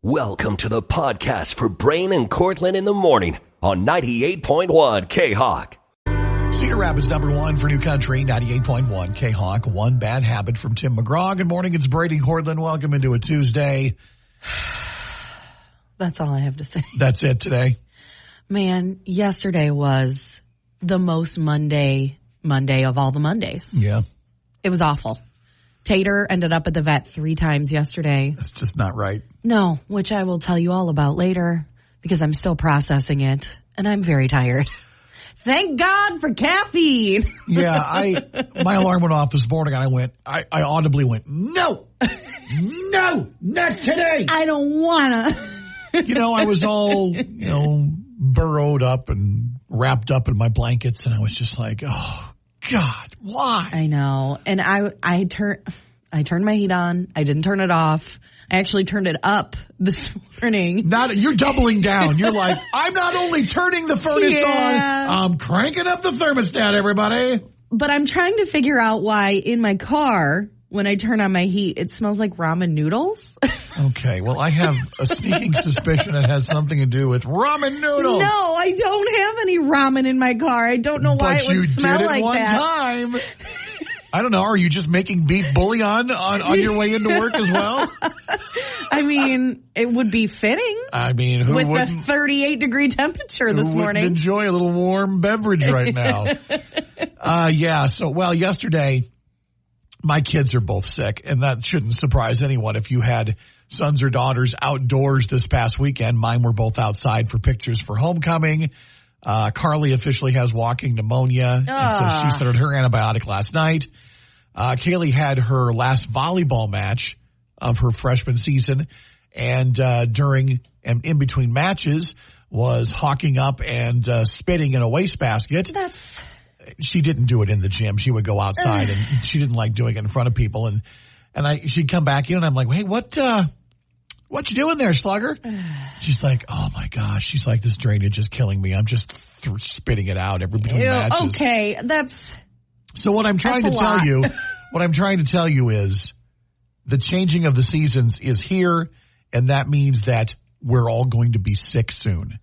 Welcome to the podcast for Brain and Cortland in the morning on 98.1 K-Hawk. Cedar Rapids #1 for New Country, 98.1 K-Hawk. One bad habit from Tim McGraw. Good morning, it's Brady Cortland. Welcome into a Tuesday. That's all I have to say. That's it today. Man, yesterday was the most Monday of all the Mondays. Yeah. It was awful. Tater ended up at the vet 3 times yesterday. That's just not right. No, which I will tell you all about later because I'm still processing it and I'm very tired. Thank God for caffeine. Yeah, my alarm went off this morning and I audibly went, no, not today. I don't wanna. I was all, burrowed up and wrapped up in my blankets and I was just like, oh God, why? I know. And I turned my heat on. I didn't turn it off. I actually turned it up this morning. You're doubling down. You're like, I'm not only turning the furnace on, I'm cranking up the thermostat, everybody. But I'm trying to figure out why in my car, when I turn on my heat, it smells like ramen noodles. Okay, well, I have a sneaking suspicion it has something to do with ramen noodles. No, I don't have any ramen in my car. I don't know why it would smell like that. But you did it one time. I don't know. Are you just making beef bouillon on your way into work as well? I mean, it would be fitting. I mean, who with wouldn't? The 38-degree temperature this morning. Enjoy a little warm beverage right now. Yesterday, my kids are both sick, and that shouldn't surprise anyone if you had sons or daughters outdoors this past weekend. Mine were both outside for pictures for homecoming. Carly officially has walking pneumonia, and so she started her antibiotic last night. Kaylee had her last volleyball match of her freshman season, and during and in between matches was hawking up and spitting in a wastebasket. She didn't do it in the gym. She would go outside, and she didn't like doing it in front of people. And she'd come back in, and I'm like, hey, what you doing there, slugger? She's like, oh my gosh. She's like, this drainage is killing me. I'm just spitting it out every between matches. Okay, So what I'm trying to tell you is the changing of the seasons is here, and that means that we're all going to be sick soon.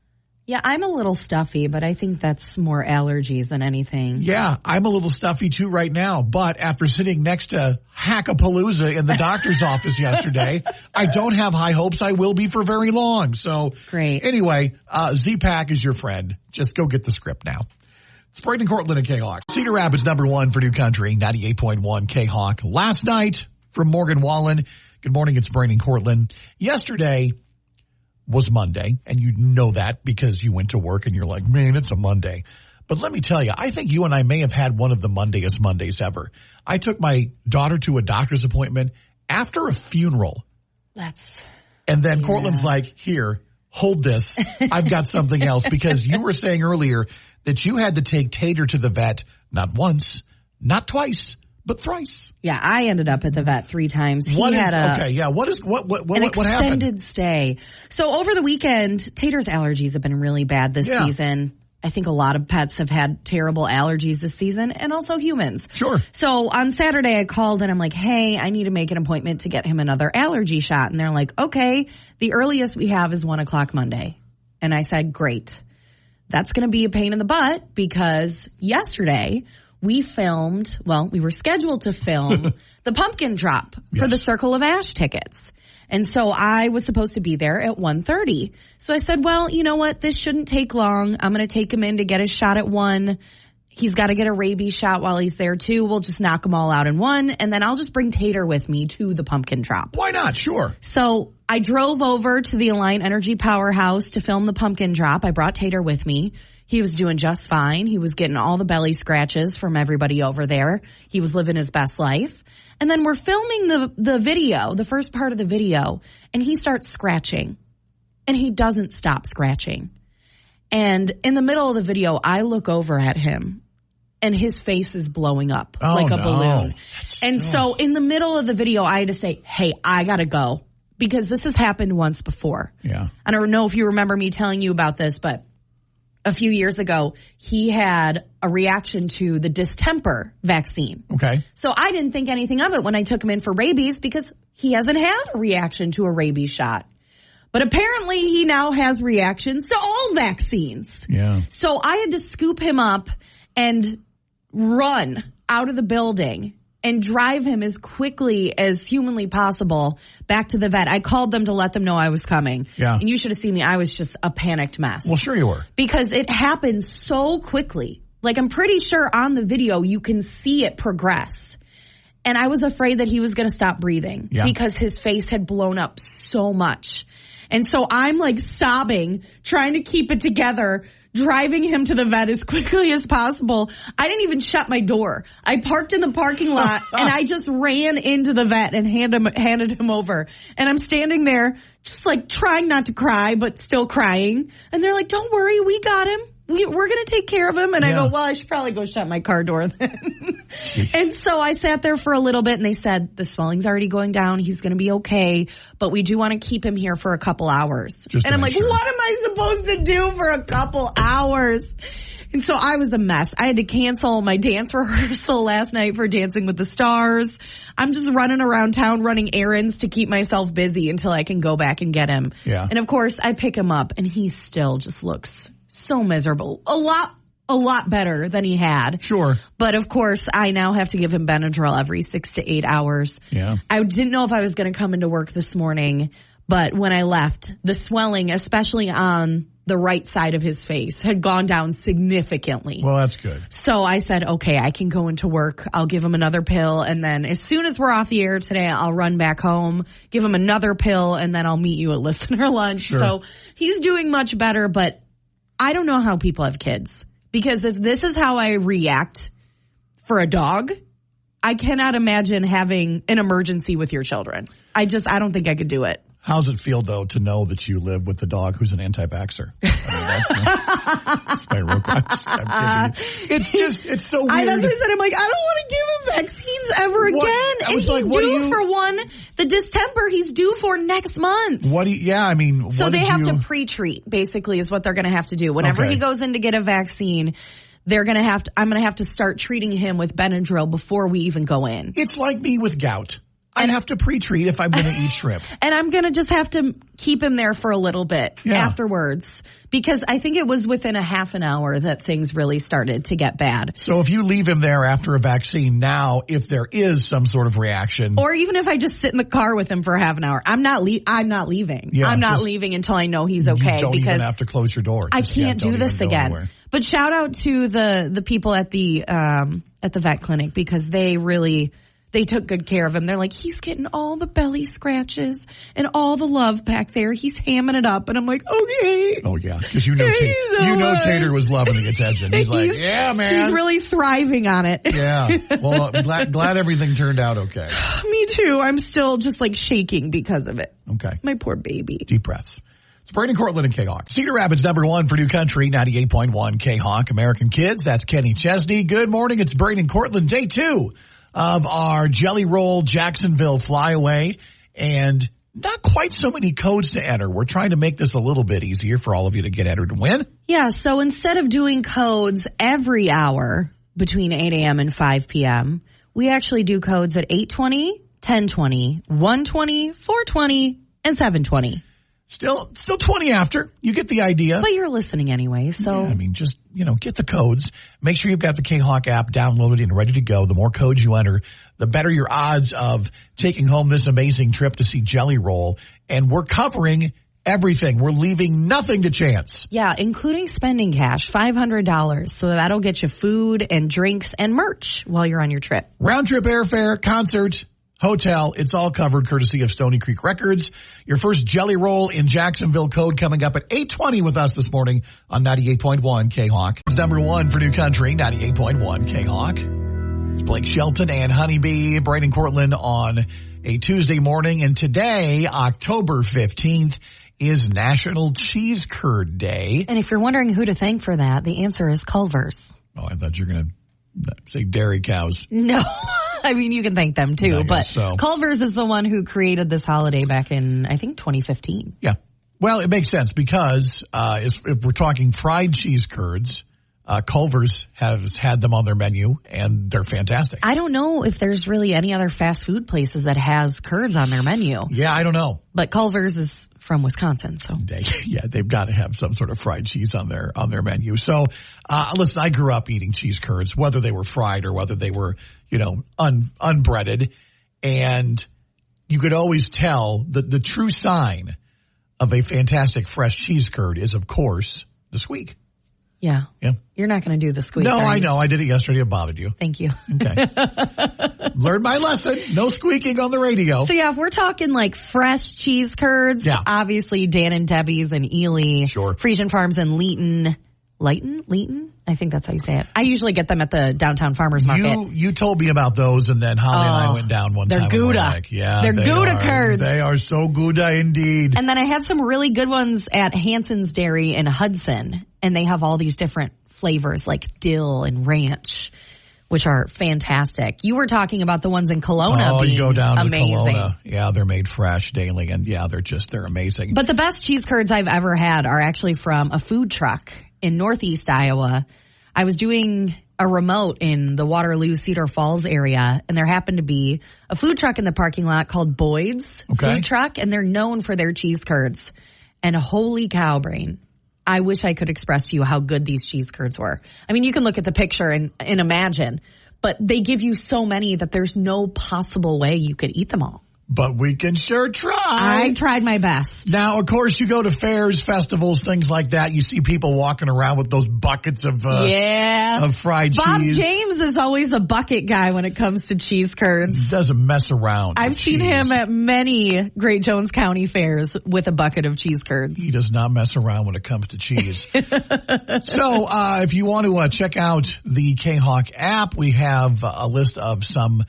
Yeah, I'm a little stuffy, but I think that's more allergies than anything. Yeah, I'm a little stuffy too right now, but after sitting next to Hackapalooza in the doctor's office yesterday, I don't have high hopes I will be for very long. So great. Anyway, Z-Pack is your friend. Just go get the script now. It's Braden Cortland and K-Hawk. Cedar Rapids #1 for New Country, 98.1 K-Hawk. Last night from Morgan Wallen. Good morning, it's Braden Cortland. Yesterday was Monday, and you know that because you went to work and you're like, man, it's a Monday. But let me tell you, I think you and I may have had one of the Mondayest Mondays ever. I took my daughter to a doctor's appointment after a funeral. And then Cortland's like, here, hold this. I've got something else, because you were saying earlier that you had to take Tater to the vet not once, not twice, but thrice. Yeah, I ended up at the vet 3 times. What happened? An extended stay. So over the weekend, Tater's allergies have been really bad this season. I think a lot of pets have had terrible allergies this season, and also humans. Sure. So on Saturday, I called and I'm like, hey, I need to make an appointment to get him another allergy shot. And they're like, okay, the earliest we have is 1 o'clock Monday. And I said, great. That's going to be a pain in the butt, because yesterday we were scheduled to film the pumpkin drop for the Circle of Ash tickets. And so I was supposed to be there at 1:30. So I said, well, you know what? This shouldn't take long. I'm going to take him in to get his shot at 1. He's got to get a rabies shot while he's there too. We'll just knock them all out in 1. And then I'll just bring Tater with me to the pumpkin drop. Why not? Sure. So I drove over to the Align Energy Powerhouse to film the pumpkin drop. I brought Tater with me. He was doing just fine. He was getting all the belly scratches from everybody over there. He was living his best life. And then we're filming the video, the first part of the video, and he starts scratching. And he doesn't stop scratching. And in the middle of the video, I look over at him, and his face is blowing up like a balloon. And so in the middle of the video, I had to say, hey, I got to go, because this has happened once before. Yeah. I don't know if you remember me telling you about this, but a few years ago, he had a reaction to the distemper vaccine. Okay. So I didn't think anything of it when I took him in for rabies, because he hasn't had a reaction to a rabies shot. But apparently he now has reactions to all vaccines. Yeah. So I had to scoop him up and run out of the building and drive him as quickly as humanly possible back to the vet. I called them to let them know I was coming. Yeah. And you should have seen me. I was just a panicked mess. Well, sure you were. Because it happened so quickly. Like, I'm pretty sure on the video you can see it progress. And I was afraid that he was going to stop breathing because his face had blown up so much. And so I'm like sobbing, trying to keep it together, driving him to the vet as quickly as possible. I didn't even shut my door. I parked in the parking lot and I just ran into the vet and handed him over. And I'm standing there just like trying not to cry, but still crying. And they're like, don't worry, we got him. We're going to take care of him. And I go, well, I should probably go shut my car door then. And so I sat there for a little bit and they said, the swelling's already going down. He's going to be okay. But we do want to keep him here for a couple hours. And I'm like, what am I supposed to do for a couple hours? And so I was a mess. I had to cancel my dance rehearsal last night for Dancing with the Stars. I'm just running around town running errands to keep myself busy until I can go back and get him. Yeah. And of course, I pick him up and he still just looks so miserable. A lot better than he had. Sure. But of course, I now have to give him Benadryl every 6 to 8 hours. Yeah. I didn't know if I was going to come into work this morning, but when I left, the swelling, especially on the right side of his face, had gone down significantly. Well, that's good. So I said, okay, I can go into work. I'll give him another pill. And then as soon as we're off the air today, I'll run back home, give him another pill, and then I'll meet you at listener lunch. Sure. So he's doing much better, but I don't know how people have kids, because if this is how I react for a dog, I cannot imagine having an emergency with your children. I don't think I could do it. How's it feel, though, to know that you live with the dog who's an anti-vaxxer? That's my real question. I'm kidding. It's so weird. That's what I said. I'm like, I don't want to give him vaccines ever again. And he's due for one. The distemper he's due for next month. So they have to pre-treat, basically, is what they're going to have to do. Whenever he goes in to get a vaccine, I'm going to have to start treating him with Benadryl before we even go in. It's like me with gout. I'd have to pre-treat if I'm going to eat shrimp. And I'm going to just have to keep him there for a little bit afterwards, because I think it was within a half an hour that things really started to get bad. So if you leave him there after a vaccine now, if there is some sort of reaction. Or even if I just sit in the car with him for half an hour, I'm not leaving. Yeah, I'm not leaving until I know he's okay. You don't even have to close your door. I can't do this again. Anywhere. But shout out to the people at the vet clinic, because they took good care of him. They're like, he's getting all the belly scratches and all the love back there. He's hamming it up. And I'm like, okay. Oh, yeah. Because Tater was loving the attention. He's like, yeah, man. He's really thriving on it. Yeah. Well, glad everything turned out okay. Me too. I'm still just like shaking because of it. Okay. My poor baby. Deep breaths. It's Brain and Cortland and K-Hawk. Cedar Rapids #1 for New Country, 98.1 K-Hawk. American Kids, that's Kenny Chesney. Good morning. It's Brain and Cortland, day 2 of our Jelly Roll Jacksonville flyaway, and not quite so many codes to enter. We're trying to make this a little bit easier for all of you to get entered and win. Yeah, so instead of doing codes every hour between 8 a.m. and 5 p.m., we actually do codes at 8:20, 10:20, 1:20, 4:20, and 7:20. Still 20 after. You get the idea. But you're listening anyway, so. Yeah, just, get the codes. Make sure you've got the K-Hawk app downloaded and ready to go. The more codes you enter, the better your odds of taking home this amazing trip to see Jelly Roll. And we're covering everything. We're leaving nothing to chance. Yeah, including spending cash, $500. So that'll get you food and drinks and merch while you're on your trip. Round trip airfare, concert, hotel, it's all covered courtesy of Stony Creek Records. Your first Jelly Roll in Jacksonville code coming up at 8:20 with us this morning on 98.1 K-Hawk. It's #1 for New Country, 98.1 K-Hawk. It's Blake Shelton and Honeybee, Brain and Cortland on a Tuesday morning. And today, October 15th, is National Cheese Curd Day. And if you're wondering who to thank for that, the answer is Culver's. Oh, I thought you were going to say dairy cows. No. I mean, you can thank them too, but so. Culver's is the one who created this holiday back in, I think, 2015. Yeah. Well, it makes sense because if we're talking fried cheese curds, Culver's has had them on their menu, and they're fantastic. I don't know if there's really any other fast food places that has curds on their menu. Yeah, I don't know. But Culver's is from Wisconsin, so. They've got to have some sort of fried cheese on their menu. So, listen, I grew up eating cheese curds, whether they were fried or whether they were, unbreaded. And you could always tell that the true sign of a fantastic fresh cheese curd is, of course, the squeak. Yeah. Yeah. You're not going to do the squeak. No, I know. I did it yesterday. It bothered you. Thank you. Okay. Learned my lesson. No squeaking on the radio. So, yeah, if we're talking like fresh cheese curds, obviously Dan and Debbie's and Ely. Sure. Frisian Farms and Leighton. Leighton? I think that's how you say it. I usually get them at the downtown farmers market. You told me about those, and then Holly and I went down one time. They're Gouda. Like, they're Gouda curds. They are so Gouda indeed. And then I had some really good ones at Hanson's Dairy in Hudson, and they have all these different flavors like dill and ranch, which are fantastic. You were talking about the ones in Kelowna being you go down amazing. To Kelowna. Yeah, they're made fresh daily, and they're amazing. But the best cheese curds I've ever had are actually from a food truck in Northeast Iowa. I was doing a remote in the Waterloo Cedar Falls area, and there happened to be a food truck in the parking lot called Boyd's Food Truck, and they're known for their cheese curds. And holy cow, Brain, I wish I could express to you how good these cheese curds were. I mean, you can look at the picture and imagine, but they give you so many that there's no possible way you could eat them all. But we can sure try. I tried my best. Now, of course, you go to fairs, festivals, things like that. You see people walking around with those buckets of fried Bob cheese. Bob James is always a bucket guy when it comes to cheese curds. He doesn't mess around. I've seen him at many Great Jones County fairs with a bucket of cheese curds. He does not mess around when it comes to cheese. So, if you want to check out the K-Hawk app, we have a list of some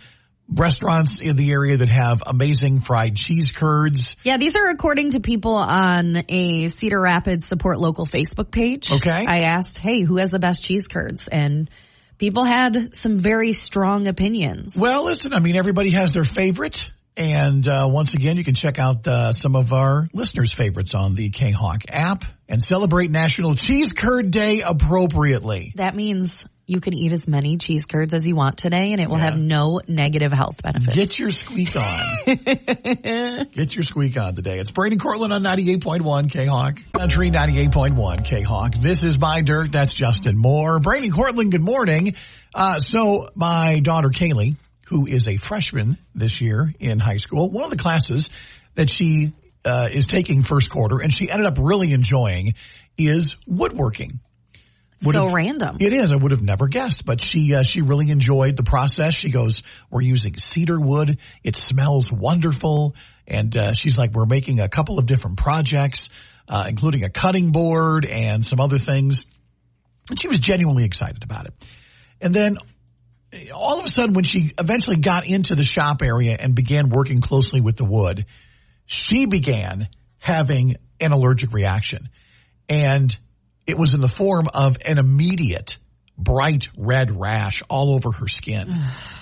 restaurants in the area that have amazing fried cheese curds. Yeah, these are according to people on a Cedar Rapids Support Local Facebook page. Okay. I asked, hey, who has the best cheese curds? And people had some very strong opinions. Well, listen, I mean, everybody has their favorite. And once again, you can check out some of our listeners' favorites on the K-Hawk app and celebrate National Cheese Curd Day appropriately. That means you can eat as many cheese curds as you want today, and it will have no negative health benefits. Get your squeak on. Get your squeak on today. It's Brain and Cortland on 98.1 K-Hawk. Country 98.1 K-Hawk. This is My Dirt. That's Justin Moore. Brain and Cortland, good morning. So my daughter, Kaylee, who is a freshman this year in high school, one of the classes that she is taking first quarter, and she ended up really enjoying, is woodworking. Random. It is. I would have never guessed, but she really enjoyed the process. She goes, we're using cedar wood. It smells wonderful. And she's like, we're making a couple of different projects, including a cutting board and some other things. And she was genuinely excited about it. And then all of a sudden, when she eventually got into the shop area and began working closely with the wood, she began having an allergic reaction. And it was in the form of an immediate bright red rash all over her skin,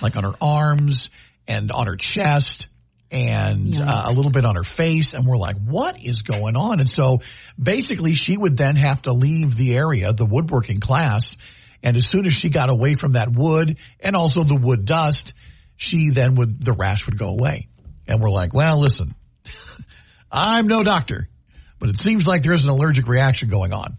like on her arms and on her chest and a little bit on her face. And we're like, what is going on? And so basically she would then have to leave the area, the woodworking class. And as soon as she got away from that wood and also the wood dust, the rash would go away. And we're like, well, listen, I'm no doctor, but it seems like there's an allergic reaction going on.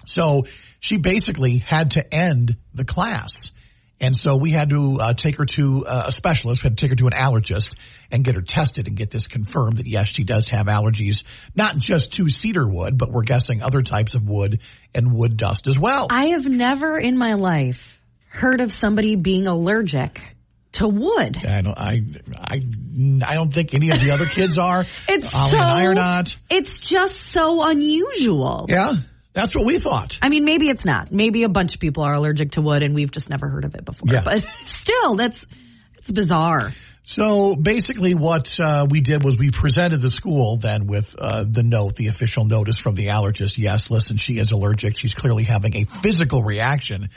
So she basically had to end the class. And so we had to take her to a specialist. We had to take her to an allergist and get her tested and get this confirmed that, yes, she does have allergies, not just to cedar wood, but we're guessing other types of wood and wood dust as well. I have never in my life heard of somebody being allergic to wood. I don't think any of the other kids are. Ollie and I are not. It's just so unusual. Yeah. That's what we thought. I mean, maybe it's not. Maybe a bunch of people are allergic to wood and we've just never heard of it before. Yeah. But still, it's bizarre. So basically what we did was we presented the school then with the official notice from the allergist. Yes, listen, she is allergic. She's clearly having a physical reaction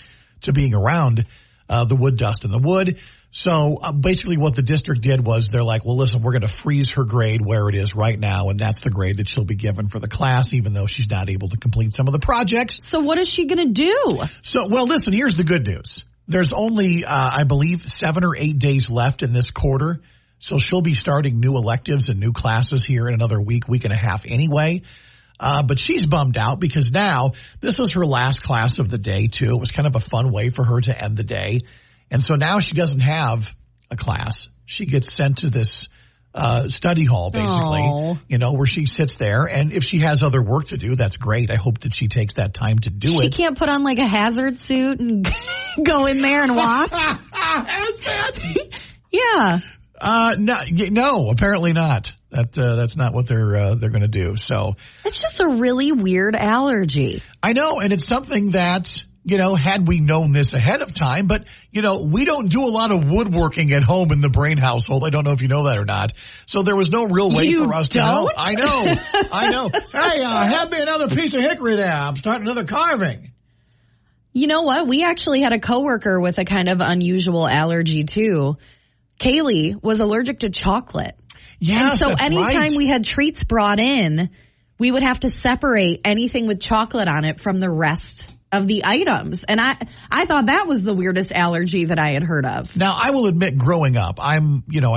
to being around the wood dust and the wood. So basically what the district did was they're like, well, listen, we're going to freeze her grade where it is right now, and that's the grade that she'll be given for the class, even though she's not able to complete some of the projects. So what is she going to do? So, well, listen, here's the good news. There's only, I believe, 7 or 8 days left in this quarter, so she'll be starting new electives and new classes here in another week and a half anyway. But she's bummed out because now this was her last class of the day, too. It was kind of a fun way for her to end the day. And so now she doesn't have a class. She gets sent to this study hall, basically, where she sits there. And if she has other work to do, that's great. I hope that she takes that time to do it. She can't put on like a hazard suit and go in there and watch? Yeah. No, apparently not. That's not what they're going to do. So it's just a really weird allergy. I know, and it's something that, had we known this ahead of time, but, we don't do a lot of woodworking at home in the Brain household. I don't know if you know that or not. So there was no real way for us to know. I know. Hey, have me another piece of hickory there. I'm starting another carving. You know what? We actually had a coworker with a kind of unusual allergy, too. Kaylee was allergic to chocolate. Yes, and so that's anytime right. we had treats brought in, we would have to separate anything with chocolate on it from the rest of the items. And I thought that was the weirdest allergy that I had heard of. Now, I will admit, growing up, I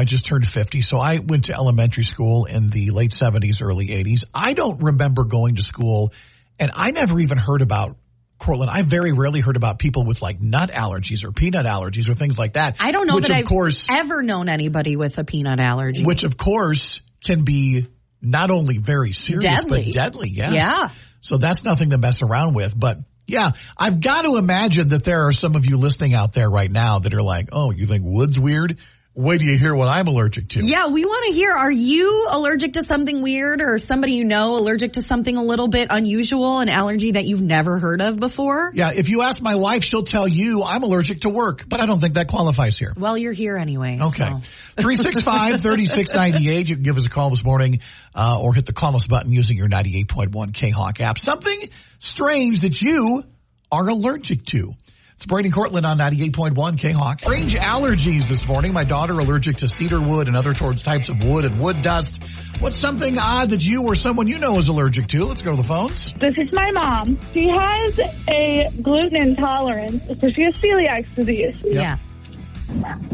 just turned 50, so I went to elementary school in the late 70s, early 80s. I don't remember going to school, and I never even heard about, Cortland, I very rarely heard about people with like nut allergies or peanut allergies or things like that. I don't know that I've ever known anybody with a peanut allergy. Which, of course, can be not only very serious, but deadly. Yes. Yeah. So that's nothing to mess around with. But yeah, I've got to imagine that there are some of you listening out there right now that are like, oh, you think wood's weird? Wait till you hear what I'm allergic to. Yeah, we want to hear, are you allergic to something weird, or somebody you know allergic to something a little bit unusual, an allergy that you've never heard of before? Yeah, if you ask my wife, she'll tell you I'm allergic to work, but I don't think that qualifies here. Well, you're here anyway. Okay. 365-3698. You can give us a call this morning or hit the call us button using your 98.1 K-Hawk app. Something strange that you are allergic to. It's Brain and Cortland on 98.1 K-Hawk. Strange allergies this morning. My daughter allergic to cedar wood and other types of wood and wood dust. What's something odd that you or someone you know is allergic to? Let's go to the phones. This is my mom. She has a gluten intolerance, so she has celiac disease. Yep. Yeah.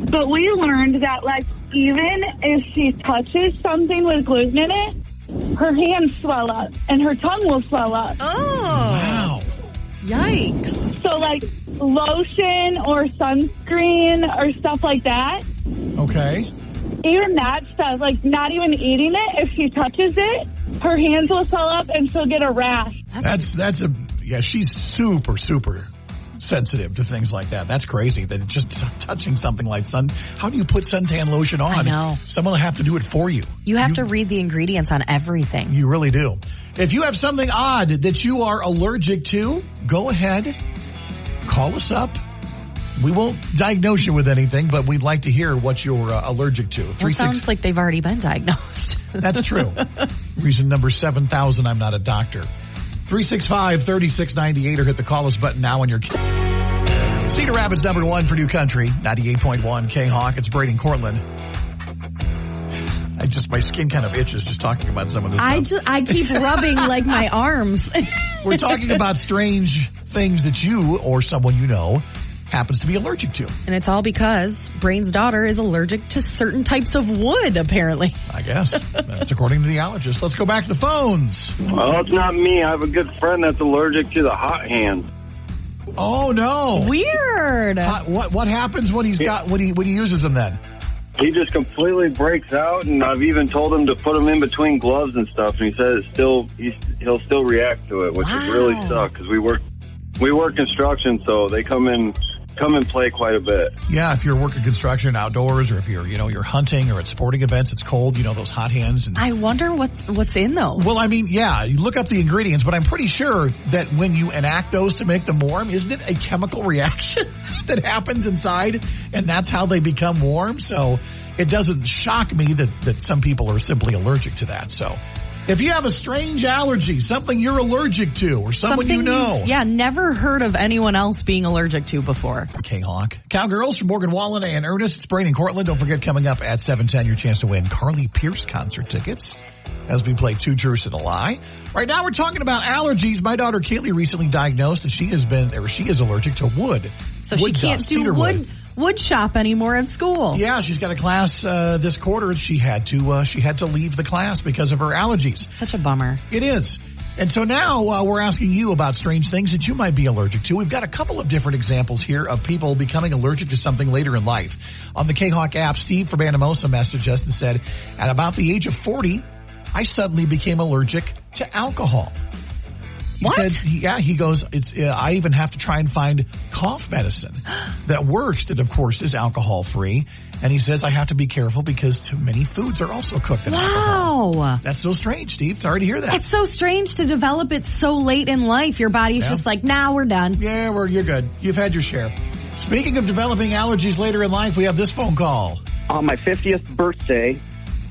But we learned that, like, even if she touches something with gluten in it, her hands swell up and her tongue will swell up. Oh. Wow. Yikes. So, like, lotion or sunscreen or stuff like that. Okay. Even that stuff, like, not even eating it, if she touches it, her hands will swell up and she'll get a rash. She's super, super sensitive to things like that. That's crazy that just touching something like how do you put suntan lotion on? I know. Someone will have to do it for you. You have to read the ingredients on everything. You really do. If you have something odd that you are allergic to, go ahead, call us up. We won't diagnose you with anything, but we'd like to hear what you're allergic to. It sounds like they've already been diagnosed. That's true. Reason number 7,000, I'm not a doctor. 365-3698 or hit the call us button now on your Cedar Rapids #1 for New Country, 98.1 K-Hawk. It's Braden Cortland. My skin kind of itches just talking about some of this stuff. I keep rubbing like my arms. We're talking about strange things that you or someone you know happens to be allergic to. And it's all because Brain's daughter is allergic to certain types of wood, apparently. I guess. That's according to the allergist. Let's go back to the phones. Well, it's not me. I have a good friend that's allergic to the hot hands. Oh, no. Weird. What happens when when he uses them then? He just completely breaks out, and I've even told him to put them in between gloves and stuff, and he says he'll still react to it, which is really suck because we work construction, so they come and play quite a bit. Yeah, if you're working construction outdoors, or if you're hunting or at sporting events, it's cold. Those hot hands. And I wonder what's in those. Well, you look up the ingredients, but I'm pretty sure that when you enact those to make them warm, isn't it a chemical reaction that happens inside, and that's how they become warm? So it doesn't shock me that some people are simply allergic to that. So If you have a strange allergy, something you're allergic to, or someone you know. Yeah, never heard of anyone else being allergic to before. K-Hawk. Cowgirls from Morgan Wallen and Ernest. It's Brain and Cortland. Don't forget, coming up at 7:10, your chance to win Carly Pierce concert tickets as we play Two Truths and a Lie. Right now, we're talking about allergies. My daughter Kaylee recently diagnosed that she is allergic to wood. So she can't do wood shop anymore at school. Yeah, she's got a class this quarter. She had to leave the class because of her allergies. Such a bummer. It is. And so now we're asking you about strange things that you might be allergic to. We've got a couple of different examples here of people becoming allergic to something later in life. On the K-Hawk app, Steve from Anamosa messaged us and said, at about the age of 40, I suddenly became allergic to alcohol. What? He goes, I even have to try and find cough medicine that works, that of course is alcohol free. And he says I have to be careful because too many foods are also cooked in alcohol. Wow. That's so strange, Steve. Sorry to hear that. It's so strange to develop it so late in life. Your body's just like, nah, we're done. Yeah, you're good. You've had your share. Speaking of developing allergies later in life, we have this phone call. On my 50th birthday,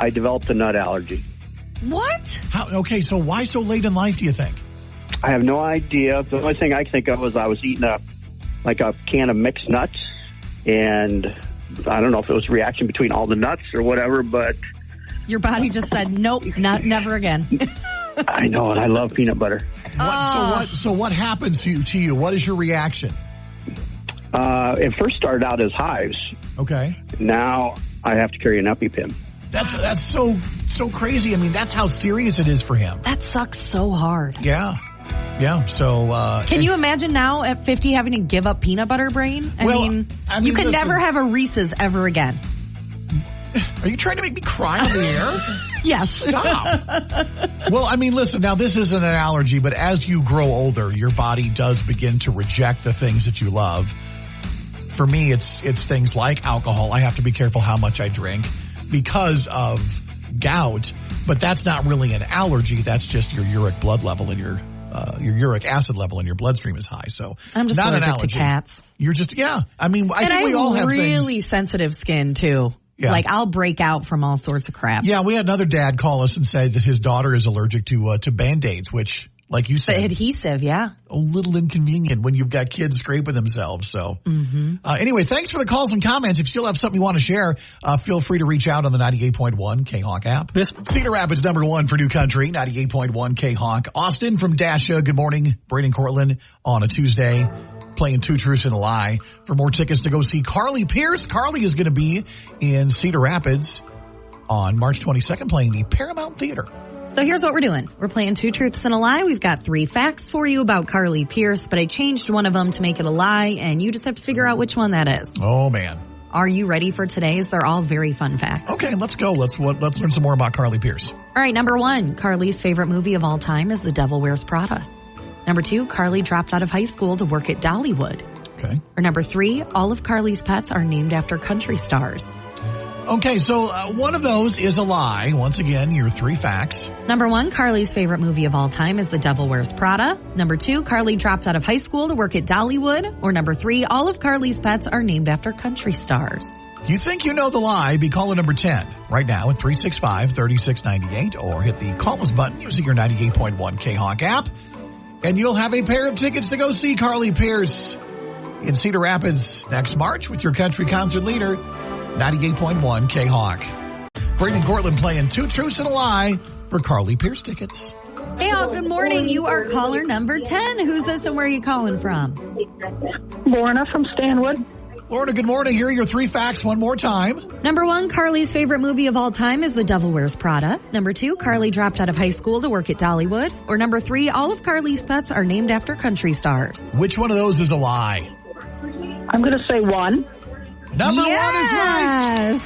I developed a nut allergy. What? Okay, so why so late in life, do you think? I have no idea. The only thing I think of was I was eating a can of mixed nuts, and I don't know if it was a reaction between all the nuts or whatever, but your body just said, nope, never again. I know, and I love peanut butter. So what happens to you? What is your reaction? It first started out as hives. Okay. Now I have to carry an EpiPen. That's so crazy. I mean, that's how serious it is for him. That sucks so hard. Yeah. So, can you imagine now at 50 having to give up peanut butter, Brain? I mean, you can never have a Reese's ever again. Are you trying to make me cry on the air? Yes. Stop. Well, I mean, listen, now this isn't an allergy, but as you grow older, your body does begin to reject the things that you love. For me, it's things like alcohol. I have to be careful how much I drink because of gout, but that's not really an allergy. That's just your uric blood level and your uric acid level in your bloodstream is high. So I'm just not allergic an allergy. to cats. You're just, yeah. I mean, I think we all have really sensitive skin too. Yeah. Like I'll break out from all sorts of crap. Yeah, we had another dad call us and say that his daughter is allergic to Band-Aids, which, like you said, the adhesive, yeah, a little inconvenient when you've got kids scraping themselves. So, anyway, thanks for the calls and comments. If you still have something you want to share, feel free to reach out on the 98.1 K-Hawk app. Cedar Rapids #1 for New Country, 98.1 K-Hawk. Austin from Dasha. Good morning, Brain and Cortland on a Tuesday. Playing Two Truths and a Lie for more tickets to go see Carly Pierce. Carly is going to be in Cedar Rapids on March 22nd playing the Paramount Theater. So here's what we're doing. We're playing Two Truths and a Lie. We've got 3 facts for you about Carly Pierce, but I changed one of them to make it a lie, and you just have to figure out which one that is. Oh, man. Are you ready for today's? They're all very fun facts. Okay, let's go. Let's learn some more about Carly Pierce. All right, number 1, Carly's favorite movie of all time is The Devil Wears Prada. Number 2, Carly dropped out of high school to work at Dollywood. Okay. Or number 3, all of Carly's pets are named after country stars. Okay, so one of those is a lie. Once again, your 3 facts. Number 1, Carly's favorite movie of all time is The Devil Wears Prada. Number 2, Carly dropped out of high school to work at Dollywood. Or number 3, all of Carly's pets are named after country stars. You think you know the lie? Be caller number 10 right now at 365-3698 or hit the call us button using your 98.1 K-Hawk app. And you'll have a pair of tickets to go see Carly Pierce in Cedar Rapids next March with your country concert leader, 98.1 K-Hawk. Brain and Cortland playing Two Truths and a Lie for Carly Pierce tickets. Hey, all, good morning. You are caller number 10. Who's this and where are you calling from? Lorna from Stanwood. Lorna, good morning. Here are your 3 facts one more time. Number 1, Carly's favorite movie of all time is The Devil Wears Prada. Number 2, Carly dropped out of high school to work at Dollywood. Or number 3, all of Carly's pets are named after country stars. Which one of those is a lie? I'm going to say 1. Number 1 is right.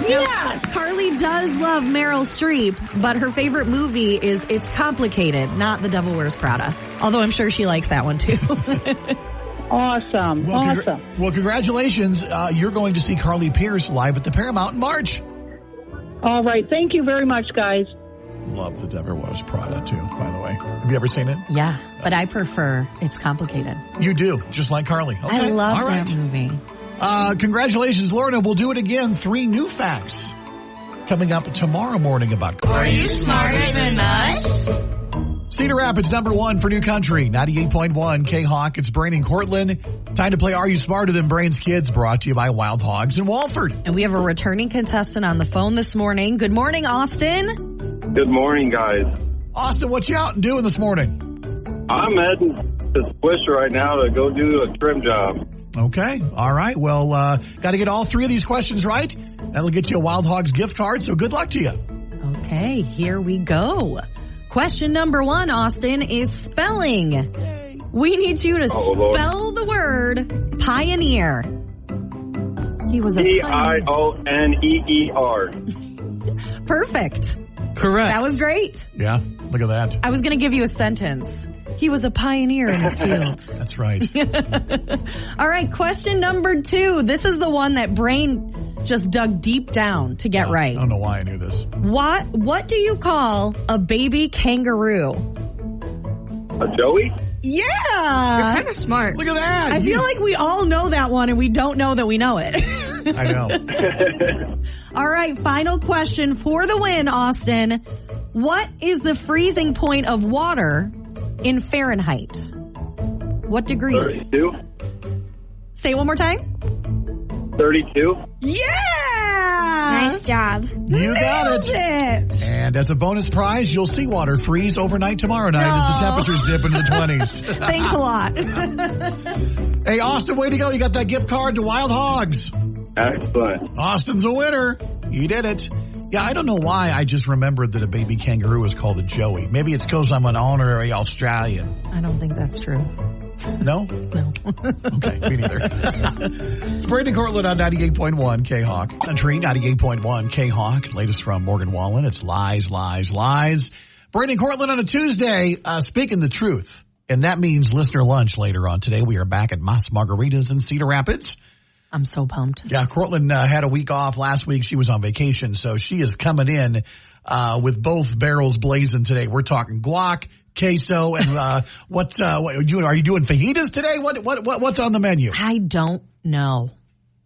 Yes. Carly does love Meryl Streep, but her favorite movie is It's Complicated, not The Devil Wears Prada. Although I'm sure she likes that one too. Awesome. Well, congratulations. You're going to see Carly Pierce live at the Paramount in March. All right. Thank you very much, guys. Love The Devil Wears Prada, too, by the way. Have you ever seen it? Yeah, but I prefer It's Complicated. You do, just like Carly. Okay. I love that movie. Congratulations, Lorna. We'll do it again. 3 new facts. coming up tomorrow morning about Are you smarter than us? Cedar Rapids, number 1 for New Country, 98.1 K-Hawk. It's Brain and Cortland. Time to play Are You Smarter Than Brain's Kids, brought to you by Wild Hogs in Walford. And we have a returning contestant on the phone this morning. Good morning, Austin. Good morning, guys. Austin, what you out and doing this morning? I'm heading to Swish right now to go do a trim job. Okay. All right. Well, got to get all 3 of these questions right. That'll get you a Wild Hogs gift card, so good luck to you. Okay, here we go. Question number 1, Austin, is spelling. We need you to spell the word pioneer. He was a Pioneer. Perfect. Correct. That was great. Yeah, look at that. I was going to give you a sentence. He was a pioneer in his field. That's right. All right, question number 2. This is the one that Brain just dug deep down to get right. I don't know why I knew this. What do you call a baby kangaroo? A Joey? Yeah. You're kind of smart. Look at that. I feel like we all know that one and we don't know that we know it. I know. All right, final question for the win, Austin. What is the freezing point of water in Fahrenheit? What degree? 32. Say it one more time. 32. Yeah! Nice job. You got it. And as a bonus prize, you'll see water freeze overnight tomorrow night as the temperatures dip into the 20s. Thanks a lot. Hey, Austin, way to go. You got that gift card to Wild Hogs. Excellent. Austin's a winner. He did it. Yeah, I don't know why I just remembered that a baby kangaroo is called a Joey. Maybe it's because I'm an honorary Australian. I don't think that's true. No? No. Okay, me neither. It's Brandon Cortland on 98.1 K-Hawk. Country, 98.1 K-Hawk. Latest from Morgan Wallen. It's lies, lies, lies. Brandon Cortland on a Tuesday, speaking the truth. And that means listener lunch later on today. We are back at Mas Margaritas in Cedar Rapids. I'm so pumped. Yeah, Cortland had a week off last week. She was on vacation, so she is coming in with both barrels blazing today. We're talking guac, queso, and what are you doing fajitas today? What's on the menu? I don't know.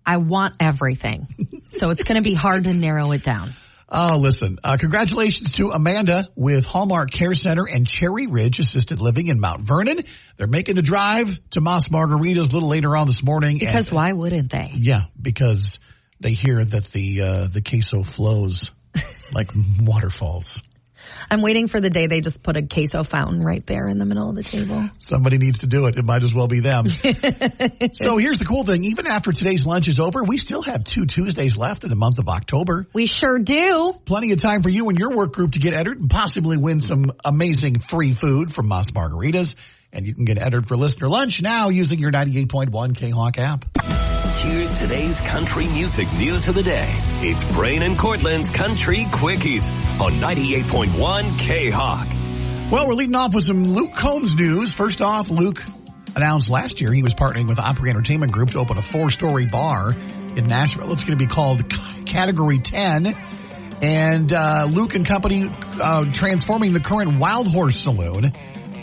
I want everything. So it's going to be hard to narrow it down. Oh, listen, congratulations to Amanda with Hallmark Care Center and Cherry Ridge Assisted Living in Mount Vernon. They're making a drive to Mas Margaritas a little later on this morning. Because why wouldn't they? Yeah, because they hear that the queso flows like waterfalls. I'm waiting for the day they just put a queso fountain right there in the middle of the table. Somebody needs to do it. It might as well be them. So here's the cool thing. Even after today's lunch is over, we still have 2 Tuesdays left in the month of October. We sure do. Plenty of time for you and your work group to get entered and possibly win some amazing free food from Mas Margaritas. And you can get entered for listener lunch now using your 98.1 K-Hawk app. Here's today's country music news of the day. It's Brain and Cortland's Country Quickies on 98.1 K-Hawk. Well, we're leading off with some Luke Combs news. First off, Luke announced last year he was partnering with Opry Entertainment Group to open a 4-story bar in Nashville. It's going to be called Category 10. And Luke and company transforming the current Wild Horse Saloon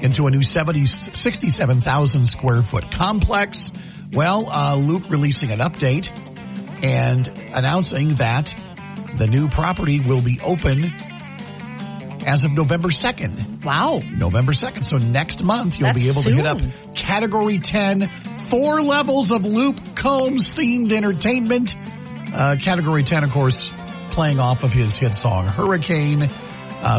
into a new 67,000 square foot complex. Well, Luke releasing an update and announcing that the new property will be open as of November 2nd. Wow. November 2nd. So next month, you'll be able to hit up Category 10, 4 levels of Luke Combs themed entertainment. Category 10, of course, playing off of his hit song Hurricane.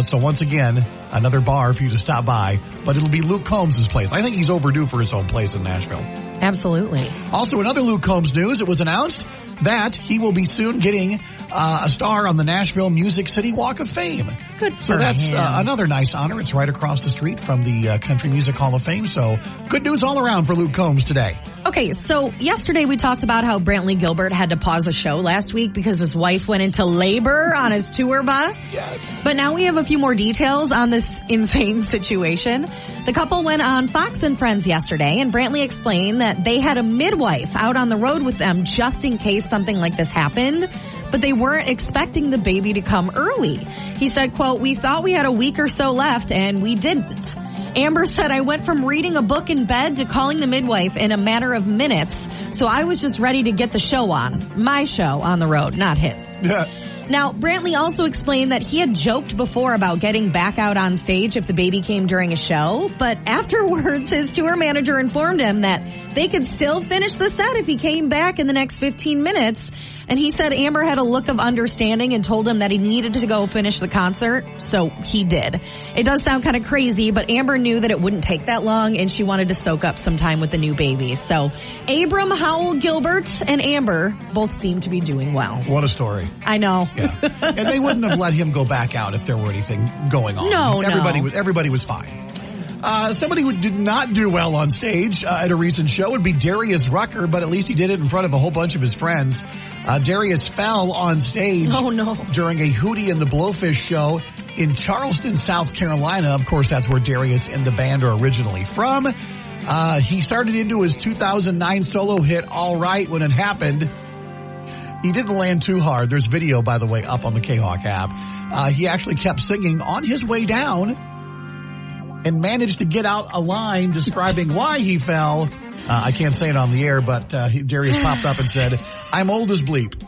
So once again, another bar for you to stop by, but it'll be Luke Combs' place. I think he's overdue for his own place in Nashville. Absolutely. Also, in other Luke Combs news, it was announced that he will be soon getting a star on the Nashville Music City Walk of Fame. Good for So that's him. another nice honor. It's right across the street from the Country Music Hall of Fame. So good news all around for Luke Combs today. Okay, so yesterday we talked about how Brantley Gilbert had to pause the show last week because his wife went into labor on his tour bus. Yes. But now we have a few more details on this insane situation. The couple went on Fox and Friends yesterday, and Brantley explained that they had a midwife out on the road with them just in case something like this happened, but they weren't expecting the baby to come early. He said, quote, "We thought we had a week or so left, and we didn't." Amber said, I went from reading a book in bed to calling the midwife in a matter of minutes. So I was just ready to get the show on. My show on the road, not his. Now, Brantley also explained that he had joked before about getting back out on stage if the baby came during a show, but afterwards his tour manager informed him that they could still finish the set if he came back in the next 15 minutes. And he said Amber had a look of understanding and told him that he needed to go finish the concert, so he did. It does sound kind of crazy, but Amber knew that it wouldn't take that long, and she wanted to soak up some time with the new baby. So Abram Howell Gilbert and Amber both seem to be doing well. What a story. I know. Yeah. And they wouldn't have let him go back out if there were anything going on. No, Everybody was fine. Somebody who did not do well on stage at a recent show would be Darius Rucker, but at least he did it in front of a whole bunch of his friends. Darius fell on stage during a Hootie and the Blowfish show in Charleston, South Carolina. Of course, that's where Darius and the band are originally from. He started into his 2009 solo hit, All Right, when it happened. He didn't land too hard. There's video, by the way, up on the K-Hawk app. He actually kept singing on his way down and managed to get out a line describing why he fell. I can't say it on the air, but Darius popped up and said, "I'm old as bleep."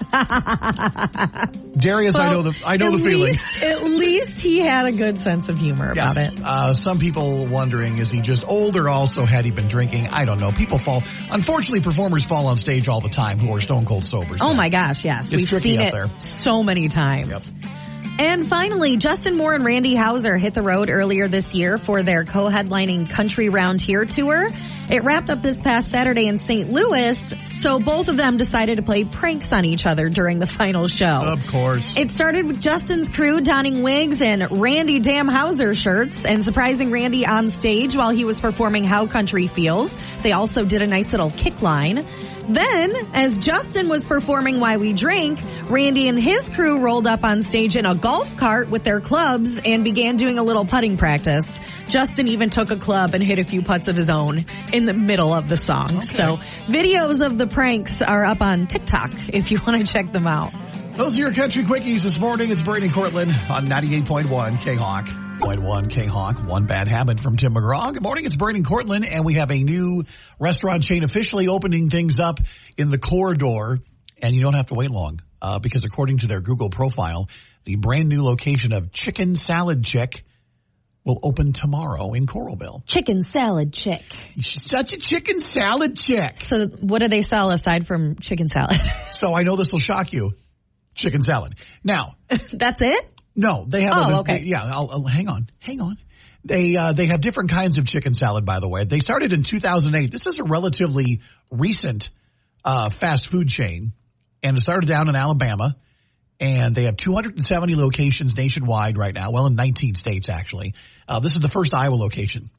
Darius, well, I know the feeling. At least he had a good sense of humor about it. Some people wondering, is he just old or also had he been drinking? I don't know. People fall. Unfortunately, performers fall on stage all the time who are stone cold sober. Oh my gosh, yes. We've seen it so many times. Yep. And finally, Justin Moore and Randy Houser hit the road earlier this year for their co-headlining Country Round Here tour. It wrapped up this past Saturday in St. Louis, so both of them decided to play pranks on each other during the final show. Of course. It started with Justin's crew donning wigs and Randy Damn Houser shirts and surprising Randy on stage while he was performing How Country Feels. They also did a nice little kick line. Then, as Justin was performing Why We Drink, Randy and his crew rolled up on stage in a golf cart with their clubs and began doing a little putting practice. Justin even took a club and hit a few putts of his own in the middle of the song. Okay. So, videos of the pranks are up on TikTok if you want to check them out. Those are your Country Quickies this morning. It's Brady Cortland on 98.1 K-Hawk. 0.1 K-Hawk, One Bad Habit from Tim McGraw. Good morning, it's Brady Cortland, and we have a new restaurant chain officially opening things up in the corridor, and you don't have to wait long, because according to their Google profile, the brand new location of Chicken Salad Chick will open tomorrow in Coralville. Chicken Salad Chick. She's such a chicken salad chick. So what do they sell aside from chicken salad? So I know this will shock you. Chicken salad. Now. That's it? No, they have. Okay. I'll hang on. They have different kinds of chicken salad, by the way. They started in 2008. This is a relatively recent fast food chain, and it started down in Alabama, and they have 270 locations nationwide right now. Well, in 19 states, actually. This is the first Iowa location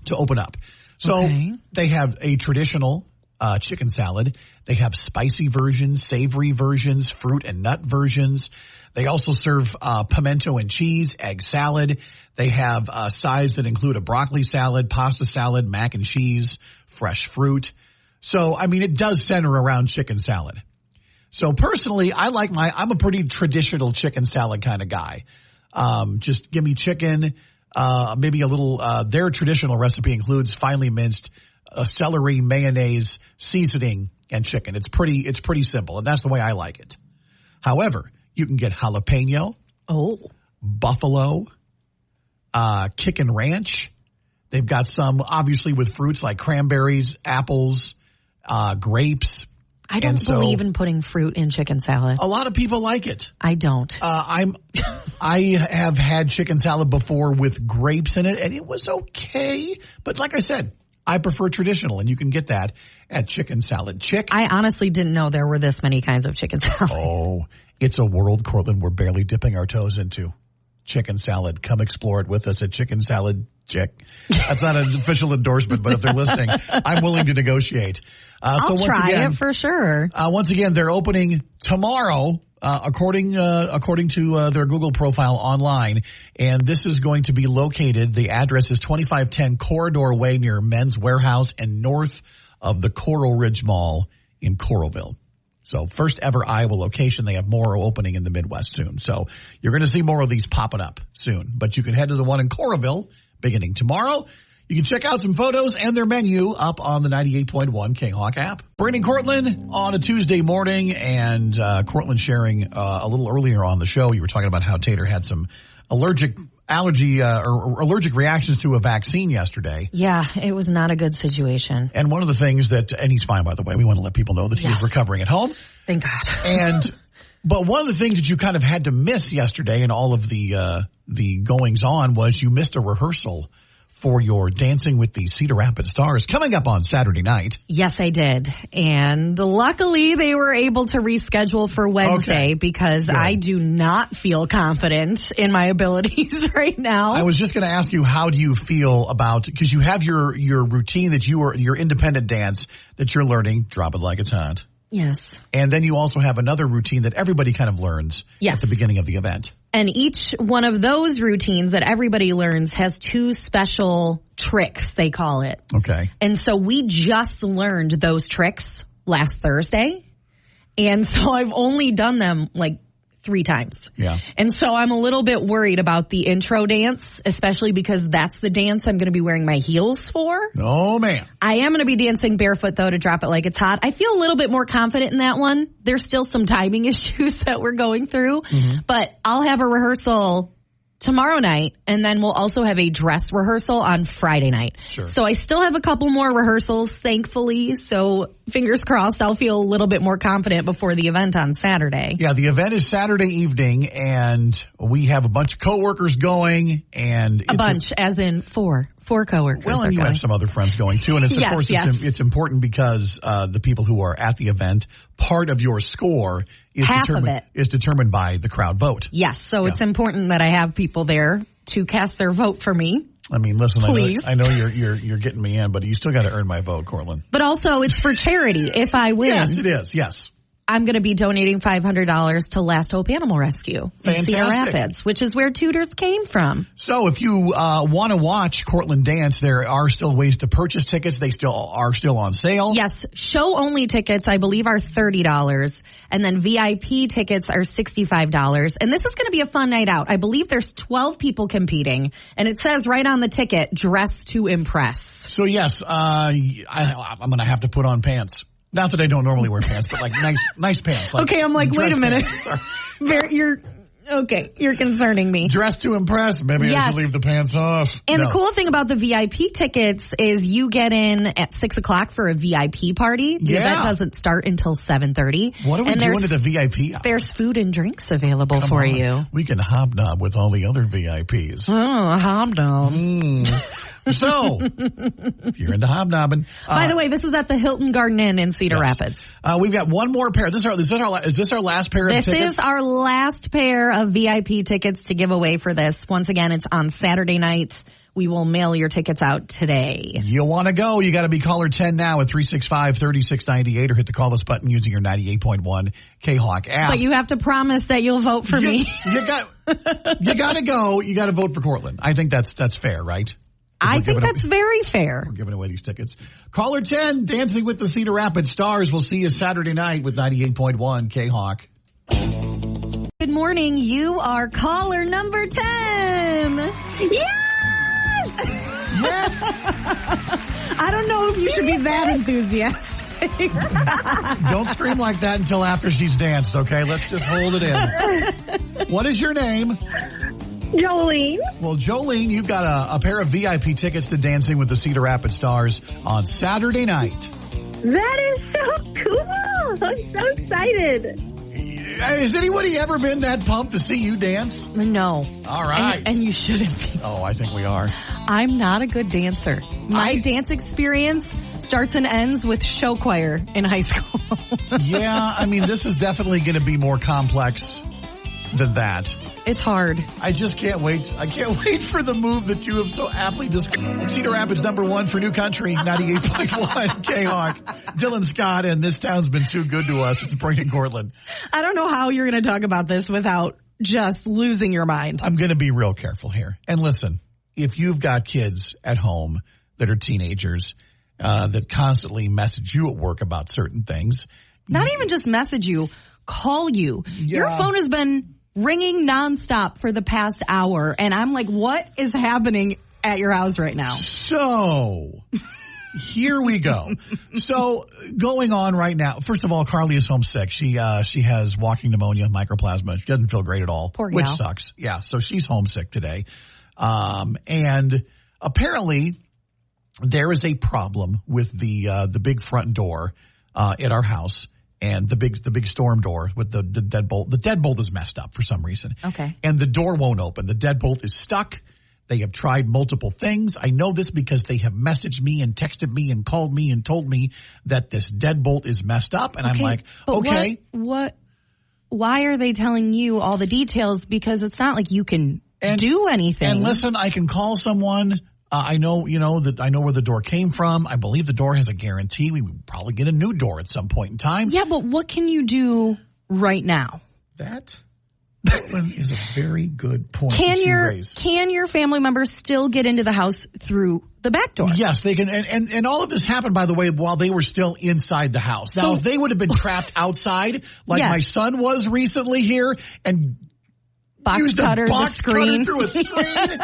to open up. So They have a traditional chicken salad. They have spicy versions, savory versions, fruit and nut versions. They also serve pimento and cheese, egg salad. They have sides that include a broccoli salad, pasta salad, mac and cheese, fresh fruit. So, I mean, it does center around chicken salad. So personally, I'm a pretty traditional chicken salad kind of guy. Just give me chicken, maybe a little, their traditional recipe includes finely minced celery, mayonnaise, seasoning, and chicken. It's pretty simple, and that's the way I like it. However, you can get jalapeno, buffalo, chicken ranch. They've got some, obviously, with fruits like cranberries, apples, grapes. I don't believe in putting fruit in chicken salad. A lot of people like it. I don't. I have had chicken salad before with grapes in it, and it was okay. But like I said, I prefer traditional, and you can get that at Chicken Salad Chick. I honestly didn't know there were this many kinds of chicken salad. Oh, it's a world, Cortland, we're barely dipping our toes into. Chicken salad. Come explore it with us at Chicken Salad Chick. That's not an official endorsement, but if they're listening, I'm willing to negotiate. I'll try it for sure. Once again, they're opening tomorrow, according to their Google profile online. And this is going to be located, the address is 2510 Corridor Way near Men's Warehouse and north of the Coral Ridge Mall in Coralville. So first ever Iowa location. They have more opening in the Midwest soon. So you're going to see more of these popping up soon. But you can head to the one in Coralville beginning tomorrow. You can check out some photos and their menu up on the 98.1 K-Hawk app. Brain and Cortland on a Tuesday morning, and Cortland sharing a little earlier on the show. You were talking about how Tater had some allergic reactions to a vaccine yesterday. Yeah, it was not a good situation. And one of the things that, and he's fine, by the way, we want to let people know that he is recovering at home. Thank God. But one of the things that you kind of had to miss yesterday in all of the goings on was you missed a rehearsal for your Dancing with the Cedar Rapids Stars coming up on Saturday night. Yes, I did. And luckily they were able to reschedule for Wednesday because Good. I do not feel confident in my abilities right now. I was just going to ask you, how do you feel about, because you have your routine that your independent dance that you're learning, Drop It Like It's Hot. Yes. And then you also have another routine that everybody kind of learns at the beginning of the event. And each one of those routines that everybody learns has two special tricks, they call it. Okay. And so we just learned those tricks last Thursday. And so I've only done them like 3 times. Yeah. And so I'm a little bit worried about the intro dance, especially because that's the dance I'm going to be wearing my heels for. Oh, man. I am going to be dancing barefoot, though, to Drop It Like It's Hot. I feel a little bit more confident in that one. There's still some timing issues that we're going through, but I'll have a rehearsal tomorrow night, and then we'll also have a dress rehearsal on Friday night. Sure. So I still have a couple more rehearsals, thankfully, so fingers crossed I'll feel a little bit more confident before the event on Saturday. Yeah, the event is Saturday evening, and we have a bunch of coworkers going, and A bunch, as in four coworkers. Well, and you have some other friends going too, and it's, of Yes, course yes. it's important because the people who are at the event, part of your score is Half of it is determined by the crowd vote. Yes, so it's important that I have people there to cast their vote for me. I mean, listen, Please. I know you're getting me in, but you still got to earn my vote, Cortland. But also, it's for charity. If I win, Yes, it is. Yes. I'm going to be donating $500 to Last Hope Animal Rescue in Cedar Fantastic. Rapids, which is where Tutors came from. So if you want to watch Cortland dance, there are still ways to purchase tickets. They are still on sale. Yes, show-only tickets, I believe, are $30, and then VIP tickets are $65. And this is going to be a fun night out. I believe there's 12 people competing, and it says right on the ticket, dress to impress. So yes, I'm going to have to put on pants. Not that I don't normally wear pants, but like nice pants. Like Okay, I'm like, wait a minute. Sorry. You're concerning me. Dress to impress. Maybe I should leave the pants off. And the cool thing about the VIP tickets is you get in at 6:00 for a VIP party. The event doesn't start until 7:30. What are we doing to the VIP hour? There's food and drinks available for you. We can hobnob with all the other VIPs. Oh, a hobnob. So, if you're into hobnobbing. By the way, this is at the Hilton Garden Inn in Cedar Rapids. We've got one more pair. Is this our last pair of tickets? This is our last pair of VIP tickets to give away for this. Once again, it's on Saturday night. We will mail your tickets out today. You want to go, you got to be caller 10 now at 365-3698 or hit the call us button using your 98.1 K-Hawk app. But you have to promise that you'll vote for me. You got to go. You got to vote for Cortland. I think that's fair, right? I think that's very fair. We're giving away these tickets. Caller 10, Dancing with the Cedar Rapids Stars. We'll see you Saturday night with 98.1 K-Hawk. Good morning. You are caller number 10. Yes! Yes! I don't know if you should be that enthusiastic. Don't scream like that until after she's danced, okay? Let's just hold it in. What is your name? Jolene. Well, Jolene, you've got a pair of VIP tickets to Dancing with the Cedar Rapids Stars on Saturday night. That is so cool. I'm so excited. Has anybody ever been that pumped to see you dance? No. All right. And you shouldn't be. Oh, I think we are. I'm not a good dancer. My dance experience starts and ends with show choir in high school. Yeah, I mean, this is definitely going to be more complex than that. It's hard. I just can't wait. I can't wait for the move that you have so aptly described. Cedar Rapids #1 for New Country, 98.1 K-Hawk. Dylan Scott, and this town's been too good to us. It's Brain and Cortland. I don't know how you're going to talk about this without just losing your mind. I'm going to be real careful here. And listen, if you've got kids at home that are teenagers that constantly message you at work about certain things. Not even just message you, call you. Yeah. Your phone has been ringing nonstop for the past hour, and I'm like, what is happening at your house right now. So, here we go. So, going on right now. First of all, Carly is homesick. She has walking pneumonia, mycoplasma. She doesn't feel great at all. Poor gal. Which sucks. Yeah, so she's homesick today. And apparently, there is a problem with the big front door at our house and the big storm door with the deadbolt. The deadbolt is messed up for some reason. Okay. And the door won't open. The deadbolt is stuck. They have tried multiple things. I know this because they have messaged me and texted me and called me and told me that this deadbolt is messed up. And I'm like, okay. Why are they telling you all the details? Because it's not like you can do anything. And listen, I can call someone. I know where the door came from. I believe the door has a guarantee. We would probably get a new door at some point in time. Yeah, but what can you do right now? That one is a very good point. Can your family members still get into the house through the back door? Yes, they can. And all of this happened, by the way, while they were still inside the house. Now, if they would have been trapped outside, like my son was recently here, and used a box cutter through a screen,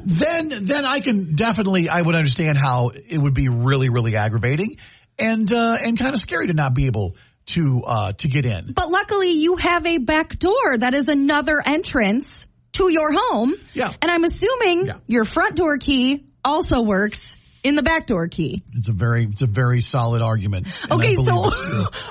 then I would understand how it would be really, really aggravating and kind of scary to not be able to get in. But luckily you have a back door that is another entrance to your home. Yeah. And I'm assuming your front door key also works in the back door key. It's a very solid argument. Okay, so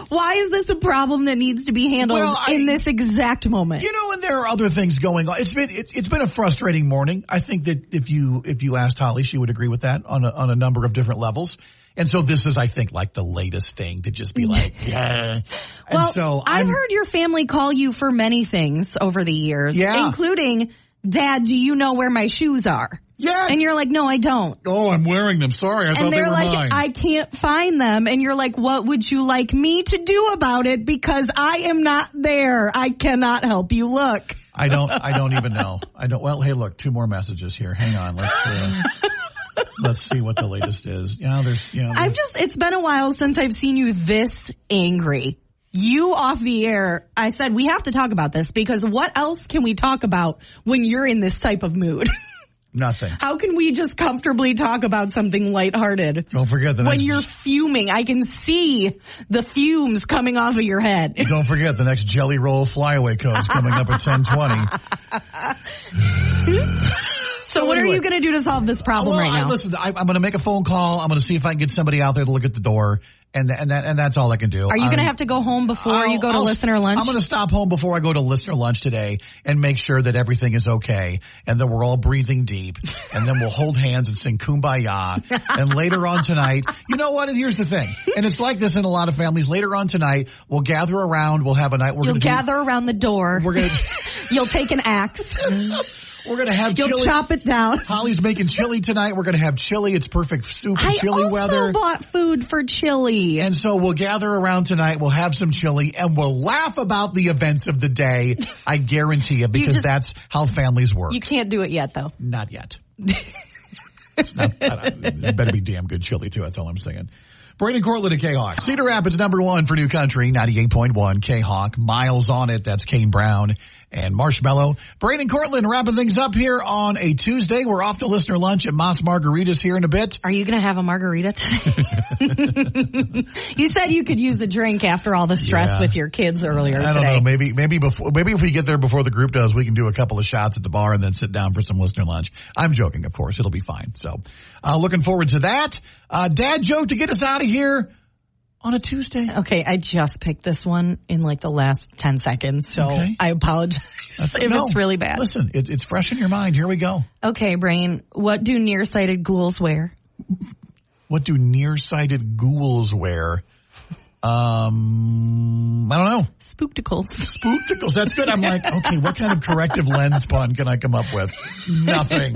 why is this a problem that needs to be handled in this exact moment? And there are other things going on. It's been a frustrating morning. I think that if you asked Holly, she would agree with that on a number of different levels. And so this is, I think, like the latest thing to just be like, yeah. Well, and so I've heard your family call you for many things over the years, including, Dad, do you know where my shoes are? Yes. And you're like, no, I don't. Oh, I'm wearing them. Sorry, I thought they were mine. And they're like, I can't find them. And you're like, what would you like me to do about it? Because I am not there. I cannot help you look. I don't even know. Well, hey, look, 2 more messages here. Hang on. Let's see what the latest is. It's been a while since I've seen you this angry. You off the air, I said, we have to talk about this because what else can we talk about when you're in this type of mood? Nothing. How can we just comfortably talk about something lighthearted? Don't forget when you're fuming, I can see the fumes coming off of your head. Don't forget the next Jelly Roll flyaway code's coming up at 10:20. So what are you going to do to solve this problem right now? Listen, I'm going to make a phone call. I'm going to see if I can get somebody out there to look at the door, and that's all I can do. Are you going to have to go home before you go to listener lunch? I'm going to stop home before I go to listener lunch today and make sure that everything is okay, and that we're all breathing deep, and then we'll hold hands and sing Kumbaya. And later on tonight, you know what? And here's the thing, and it's like this in a lot of families. Later on tonight, we'll gather around. We'll have a night. You'll gather around the door. We're going. You'll take an axe. We're going to have chili. You'll chop it down. Holly's making chili tonight. We're going to have chili. It's perfect soup and chili weather. I also bought food for chili. And so we'll gather around tonight. We'll have some chili and we'll laugh about the events of the day. I guarantee you, because that's how families work. You can't do it yet, though. Not yet. It better be damn good chili, too. That's all I'm saying. Brain and Cortland at K-Hawk. Cedar Rapids, #1 for New Country, 98.1 K-Hawk. Miles on it. That's Kane Brown and Marshmallow. Brain and Cortland wrapping things up here on a Tuesday. We're off to listener lunch at Moss Margaritas here in a bit. Are you going to have a margarita today? You said you could use a drink after all the stress with your kids earlier today. I don't know. Maybe if we get there before the group does, we can do a couple of shots at the bar and then sit down for some listener lunch. I'm joking, of course. It'll be fine. So, looking forward to that. Dad joke to get us out of here on a Tuesday. Okay, I just picked this one in like the last 10 seconds, so I apologize if it's really bad. Listen, it's fresh in your mind. Here we go. Okay, Brain, what do nearsighted ghouls wear? What do nearsighted ghouls wear? I don't know. Spookticles. Spookticles. That's good. I'm like, okay, what kind of corrective lens pun can I come up with? Nothing.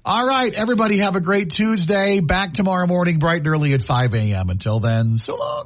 All right, everybody have a great Tuesday. Back tomorrow morning, bright and early at 5 a.m. Until then, so long.